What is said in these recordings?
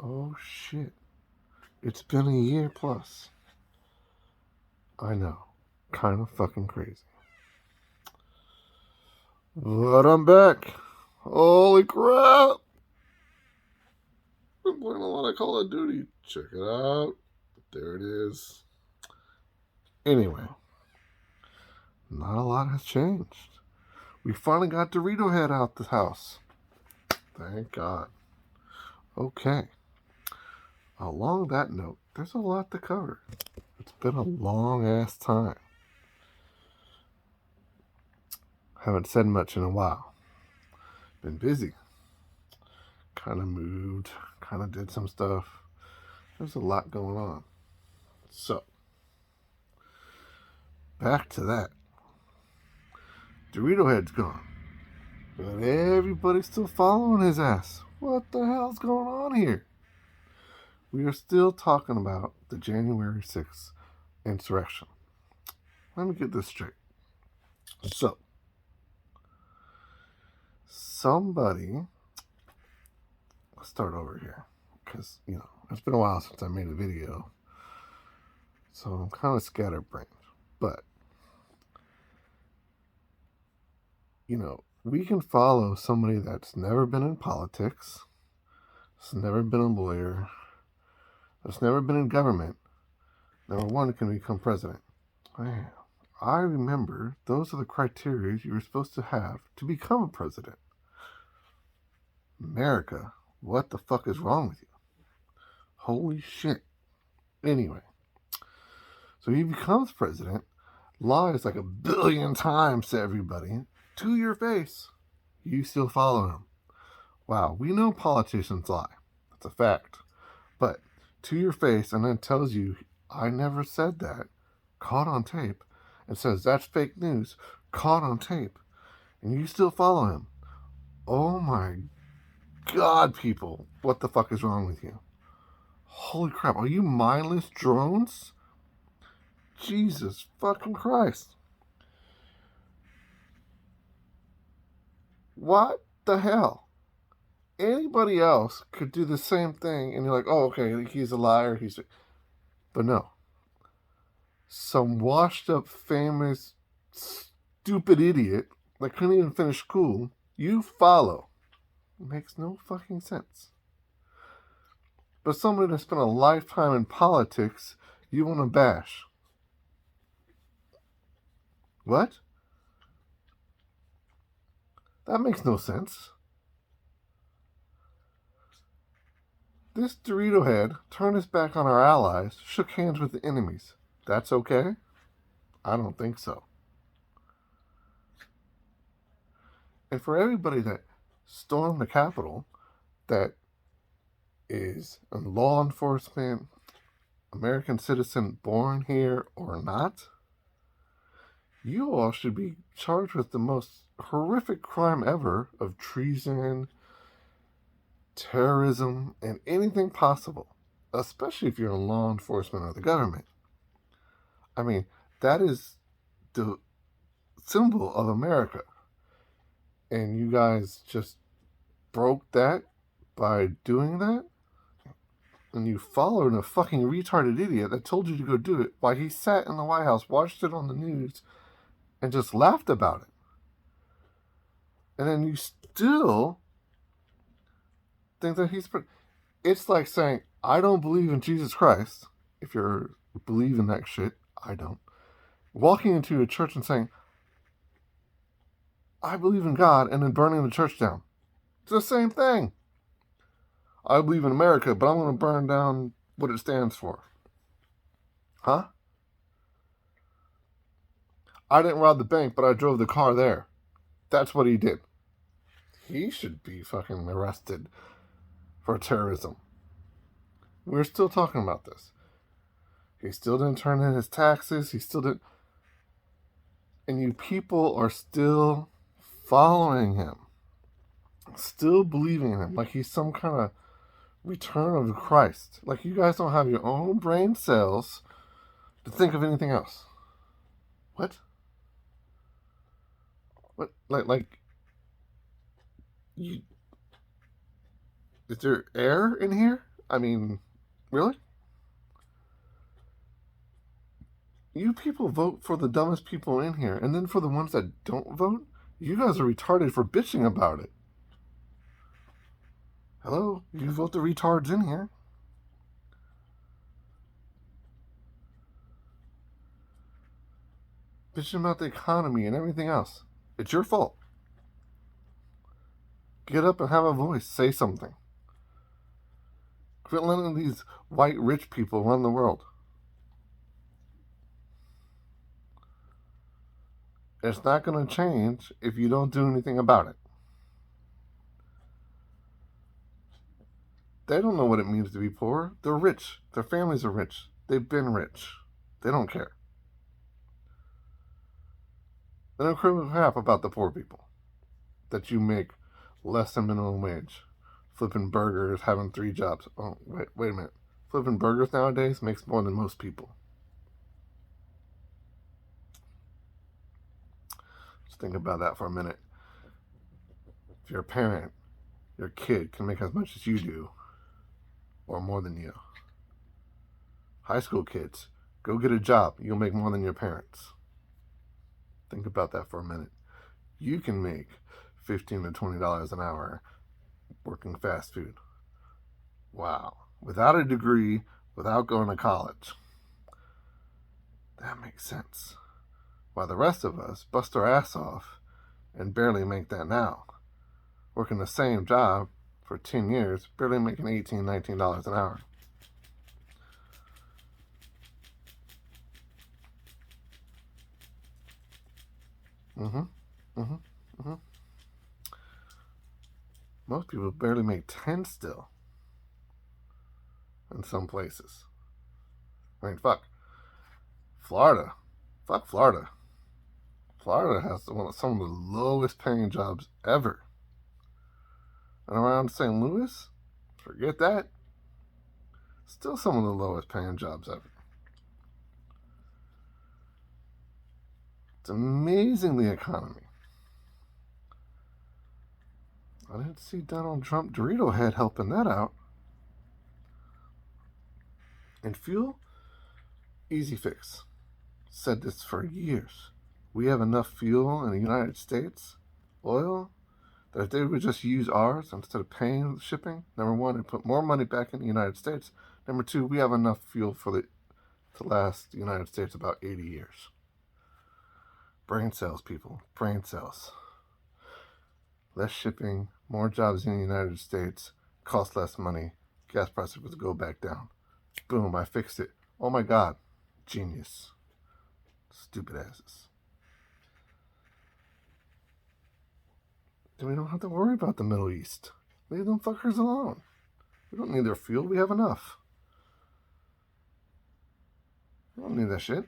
Oh shit. It's been a year plus. I know. Kind of fucking crazy. But I'm back. Holy crap. Been playing a lot of Call of Duty. Check it out. There it is. Anyway, not a lot has changed. We finally got Dorito Head out the house. Thank God. Okay. Along that note, there's a lot to cover. It's been a long ass time. Haven't said much in a while. Been busy. Kind of moved. Kind of did some stuff. There's a lot going on. So, back to that. Dorito Head's gone. But everybody's still following his ass. What the hell's going on here? We are still talking about the January 6th insurrection. Let me get this straight. So, somebody, let's start over here. Because, it's been a while since I made a video. So I'm kind of scatterbrained. But, we can follow somebody that's never been in politics, that's never been a lawyer, that's never been in government. Number one, can become president. Man, I remember those are the criteria you were supposed to have to become a president. America, what the fuck is wrong with you? Holy shit. Anyway, so he becomes president, lies like 1 billion times to everybody, to your face. You still follow him. Wow, we know politicians lie. That's a fact. But to your face, and then tells you, I never said that, caught on tape, and says that's fake news, caught on tape, and you still follow him. Oh my God, people, what the fuck is wrong with you? Holy crap, are you mindless drones? Jesus fucking Christ. What the hell? Anybody else could do the same thing, and you're like, oh, okay, he's a liar, But no. Some washed up, famous, stupid idiot that couldn't even finish school, you follow. It makes no fucking sense. But somebody that spent a lifetime in politics, you want to bash. What? That makes no sense. This Dorito Head turned his back on our allies, shook hands with the enemies. That's okay? I don't think so. And for everybody that stormed the Capitol, that is a law enforcement, American citizen born here or not, you all should be charged with the most horrific crime ever of treason, terrorism, and anything possible, especially if you're in law enforcement or the government. I mean, that is the symbol of America. And you guys just broke that by doing that? And you followed a fucking retarded idiot that told you to go do it while he sat in the White House, watched it on the news, and just laughed about it. And then you still think that it's like saying, I don't believe in Jesus Christ. If you're believing that shit, I don't. Walking into a church and saying, I believe in God, and then burning the church down. It's the same thing. I believe in America, but I'm going to burn down what it stands for. Huh? I didn't rob the bank, but I drove the car there. That's what he did. He should be fucking arrested for terrorism. We're still talking about this. He still didn't turn in his taxes. He still didn't. And you people are still following him. Still believing in him like he's some kind of return of Christ. Like you guys don't have your own brain cells to think of anything else. What? What? Like you? Is there air in here? I mean, really? You people vote for the dumbest people in here, and then for the ones that don't vote, you guys are retarded for bitching about it. Hello? You vote the retards in here. Bitching about the economy and everything else. It's your fault. Get up and have a voice. Say something. Quit letting these white rich people run the world. It's not going to change if you don't do anything about it. They don't know what it means to be poor. They're rich. Their families are rich. They've been rich. They don't care. They don't care half about the poor people that you make less than minimum wage, flipping burgers, having 3 jobs. Oh, wait a minute. Flipping burgers nowadays makes more than most people. Just think about that for a minute. If you're a parent, your kid can make as much as you do, or more than you. High school kids, go get a job. You'll make more than your parents. Think about that for a minute. You can make $15 to $20 an hour working fast food. Wow. Without a degree, without going to college. That makes sense. While the rest of us bust our ass off and barely make that now. Working the same job for 10 years, barely making $18, $19 an hour. Most people barely make 10 still. In some places. I mean, fuck. Florida. Fuck Florida. Florida has some of the lowest paying jobs ever. And around St. Louis, forget that. Still some of the lowest paying jobs ever. It's amazing, the economy. I didn't see Donald Trump Dorito Head helping that out. And fuel? Easy fix. Said this for years. We have enough fuel in the United States, oil, that if they would just use ours instead of paying shipping, number one, and put more money back in the United States. Number two, we have enough fuel to last the United States about 80 years. Brain cells, people. Brain cells. Less shipping, more jobs in the United States, cost less money, gas prices would go back down. Boom, I fixed it. Oh my God. Genius. Stupid asses. Then we don't have to worry about the Middle East. Leave them fuckers alone. We don't need their fuel. We have enough. We don't need that shit.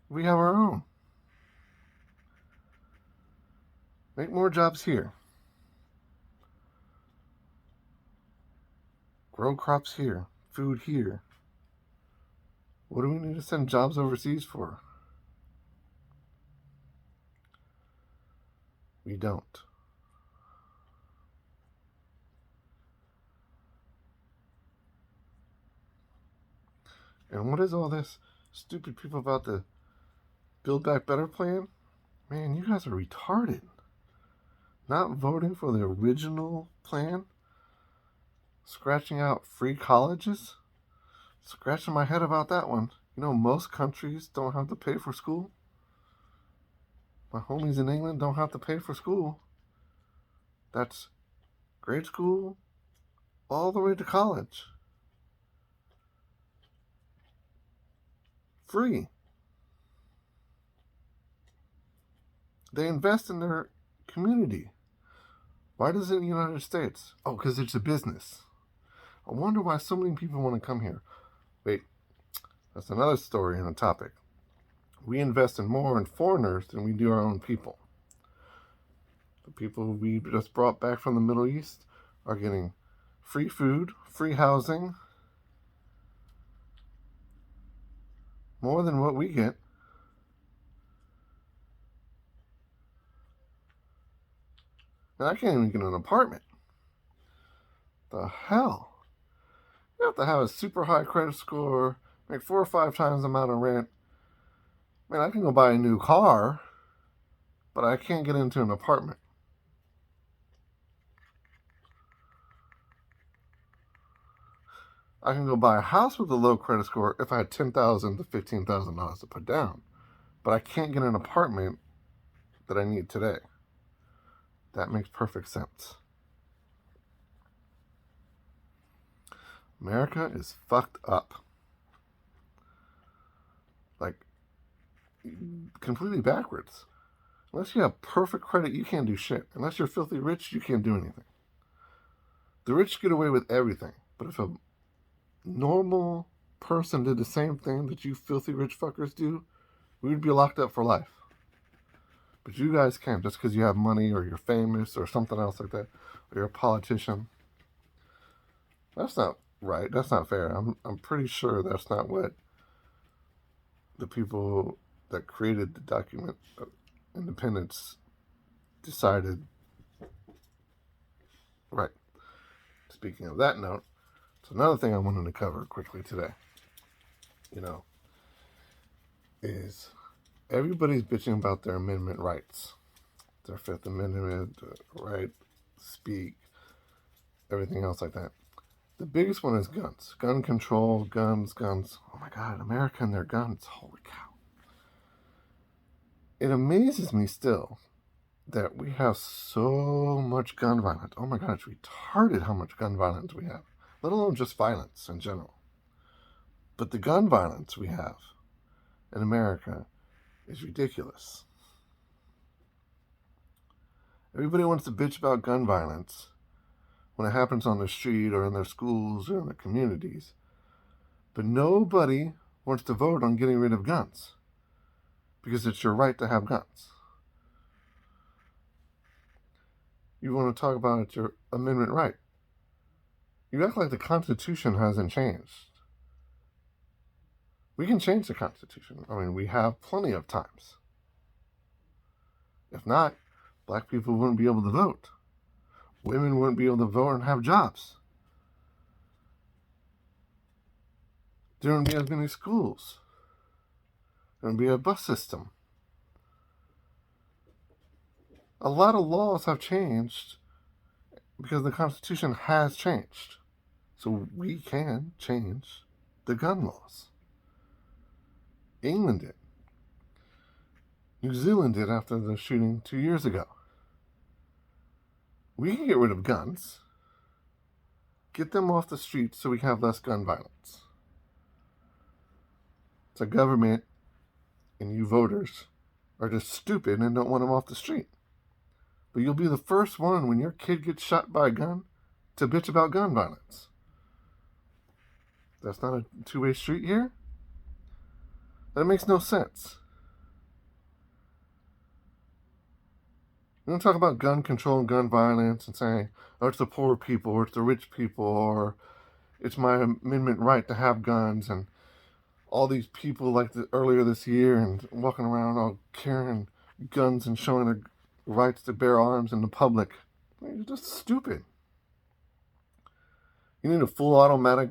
We have our own. Make more jobs here. Grow crops here. Food here. What do we need to send jobs overseas for? We don't. And what is all this stupid people about the Build Back Better plan? Man, you guys are retarded. Not voting for the original plan? Scratching out free colleges? Scratching my head about that one. You know, most countries don't have to pay for school. My homies in England don't have to pay for school. That's grade school all the way to college. Free. They invest in their community. Why does it in the United States? Oh, because it's a business. I wonder why so many people want to come here. Wait, that's another story and a topic. We invest more in foreigners than we do our own people. The people we just brought back from the Middle East are getting free food, free housing, more than what we get. And I can't even get an apartment. The hell? You have to have a super high credit score, make 4 or 5 times the amount of rent. Man, I can go buy a new car, but I can't get into an apartment. I can go buy a house with a low credit score if I had $10,000 to $15,000 to put down, but I can't get an apartment that I need today. That makes perfect sense. America is fucked up. Like, completely backwards. Unless you have perfect credit, you can't do shit. Unless you're filthy rich, you can't do anything. The rich get away with everything. But if a normal person did the same thing that you filthy rich fuckers do, we would be locked up for life. But you guys can't just because you have money or you're famous or something else like that, or you're a politician. That's not right. That's not fair. I'm pretty sure that's not what the people that created the document of independence decided. Right. Speaking of that note, it's another thing I wanted to cover quickly today. Is everybody's bitching about their amendment rights, their Fifth Amendment, right, speak, everything else like that. The biggest one is guns. Gun control, guns. Oh my God, America and their guns. Holy cow. It amazes me still that we have so much gun violence. Oh my God, it's retarded how much gun violence we have, let alone just violence in general. But the gun violence we have in America is ridiculous. Everybody wants to bitch about gun violence when it happens on the street or in their schools or in their communities. But nobody wants to vote on getting rid of guns because it's your right to have guns. You want to talk about your amendment right. You act like the Constitution hasn't changed. We can change the Constitution. I mean, we have plenty of times. If not, black people wouldn't be able to vote. Women wouldn't be able to vote and have jobs. There wouldn't be as many schools. There wouldn't be a bus system. A lot of laws have changed because the Constitution has changed. So we can change the gun laws. England did. New Zealand did after the shooting 2 years ago. We can get rid of guns. Get them off the streets so we can have less gun violence. It's a government and you voters are just stupid and don't want them off the street. But you'll be the first one when your kid gets shot by a gun to bitch about gun violence. That's not a two-way street here? That makes no sense. We don't talk about gun control and gun violence and saying, oh, it's the poor people or it's the rich people or it's my amendment right to have guns, and all these people like earlier this year and walking around all carrying guns and showing their rights to bear arms in the public. You're just stupid. You need a full automatic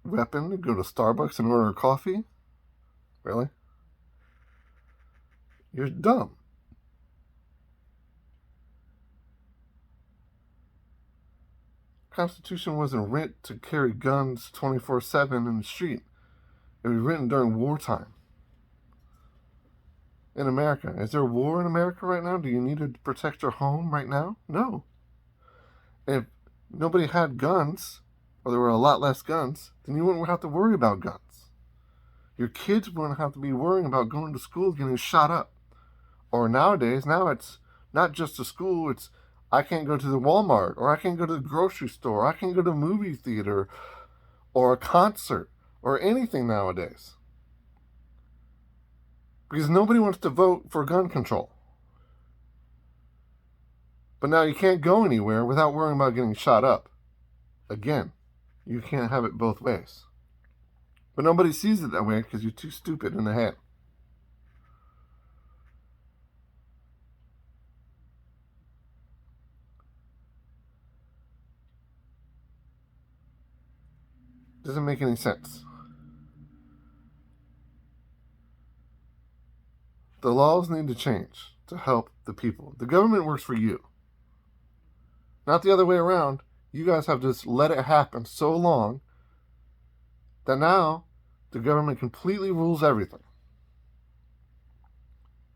weapon to go to Starbucks and order a coffee? Really? You're dumb. Constitution wasn't written to carry guns 24/7 in the street. It was written during wartime. In America. Is there war in America right now? Do you need to protect your home right now? No. If nobody had guns, or there were a lot less guns, then you wouldn't have to worry about guns. Your kids wouldn't have to be worrying about going to school getting shot up. Or nowadays, now it's not just a school, it's I can't go to the Walmart, or I can't go to the grocery store, or I can't go to a movie theater, or a concert, or anything nowadays. Because nobody wants to vote for gun control. But now you can't go anywhere without worrying about getting shot up. Again, you can't have it both ways. But nobody sees it that way because you're too stupid in the head. Doesn't make any sense. The laws need to change to help the people. The government works for you, not the other way around. You guys have just let it happen so long that now the government completely rules everything.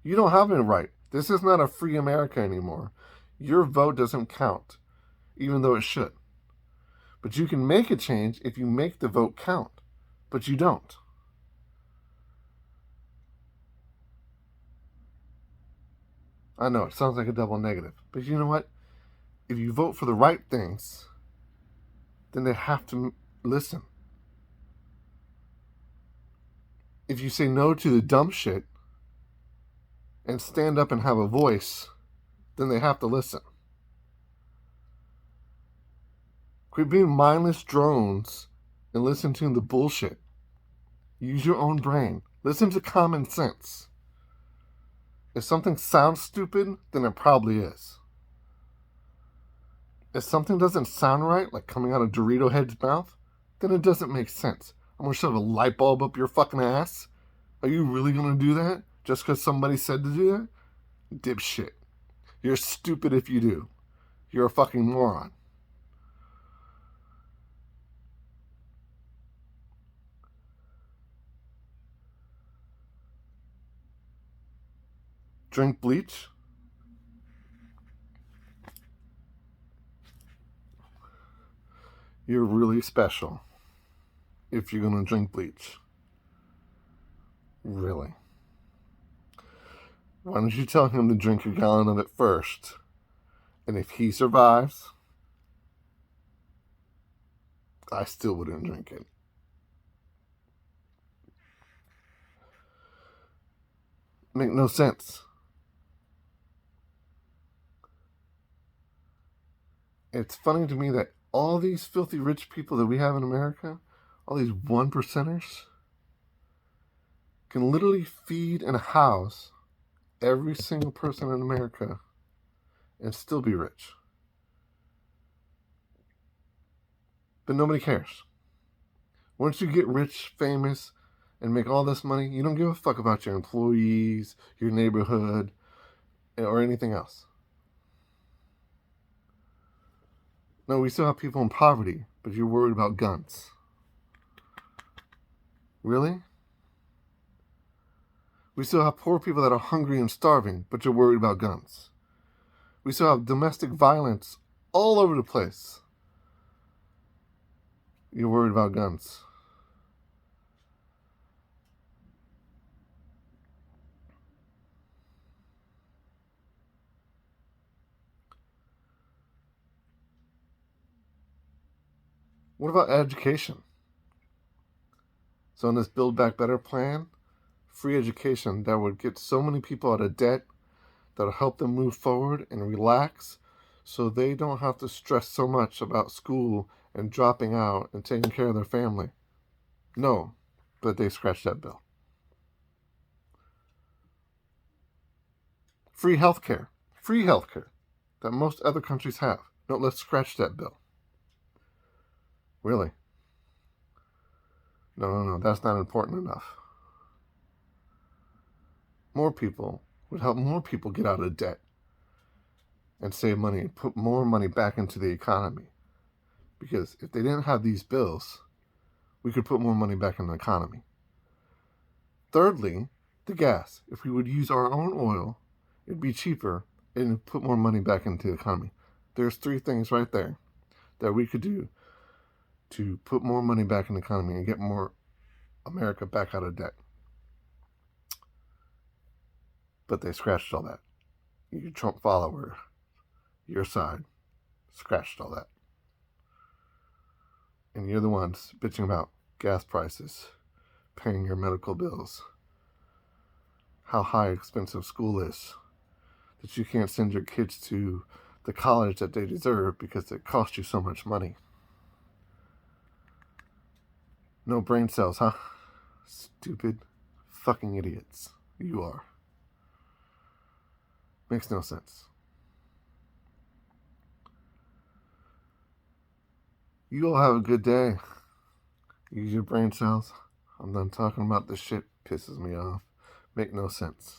You don't have any right. This is not a free America anymore. Your vote doesn't count, even though it should. But you can make a change if you make the vote count. But you don't. I know, it sounds like a double negative. But you know what? If you vote for the right things, then they have to listen. If you say no to the dumb shit and stand up and have a voice, then they have to listen. Quit being mindless drones and listen to the bullshit. Use your own brain. Listen to common sense. If something sounds stupid, then it probably is. If something doesn't sound right, like coming out of Dorito Head's mouth, then it doesn't make sense. I'm gonna shove a light bulb up your fucking ass? Are you really gonna do that? Just because somebody said to do that? Dipshit. You're stupid if you do. You're a fucking moron. Drink bleach? You're really special if you're gonna drink bleach. Really. Why don't you tell him to drink a gallon of it first? And if he survives, I still wouldn't drink it. Make no sense. It's funny to me that all these filthy rich people that we have in America, all these 1%ers, can literally feed and house every single person in America and still be rich. But nobody cares. Once you get rich, famous, and make all this money, you don't give a fuck about your employees, your neighborhood, or anything else. No, we still have people in poverty, but you're worried about guns. Really? We still have poor people that are hungry and starving, but you're worried about guns. We still have domestic violence all over the place. You're worried about guns. What about education? So in this Build Back Better plan, free education that would get so many people out of debt, that'll help them move forward and relax so they don't have to stress so much about school and dropping out and taking care of their family. No, but they scratched that bill. Free healthcare that most other countries have. No, let's scratch that bill. Really? No, that's not important enough. More people would help more people get out of debt and save money and put more money back into the economy. Because if they didn't have these bills, we could put more money back in the economy. Thirdly, the gas. If we would use our own oil, it'd be cheaper and put more money back into the economy. There's 3 things right there that we could do to put more money back in the economy and get more America back out of debt. But they scratched all that. You Trump follower, your side, scratched all that. And you're the ones bitching about gas prices, paying your medical bills, how high expensive school is, that you can't send your kids to the college that they deserve because it costs you so much money. No brain cells, huh? Stupid fucking idiots. You are. Makes no sense. You all have a good day. Use your brain cells. I'm done talking about this shit. Pisses me off. Make no sense.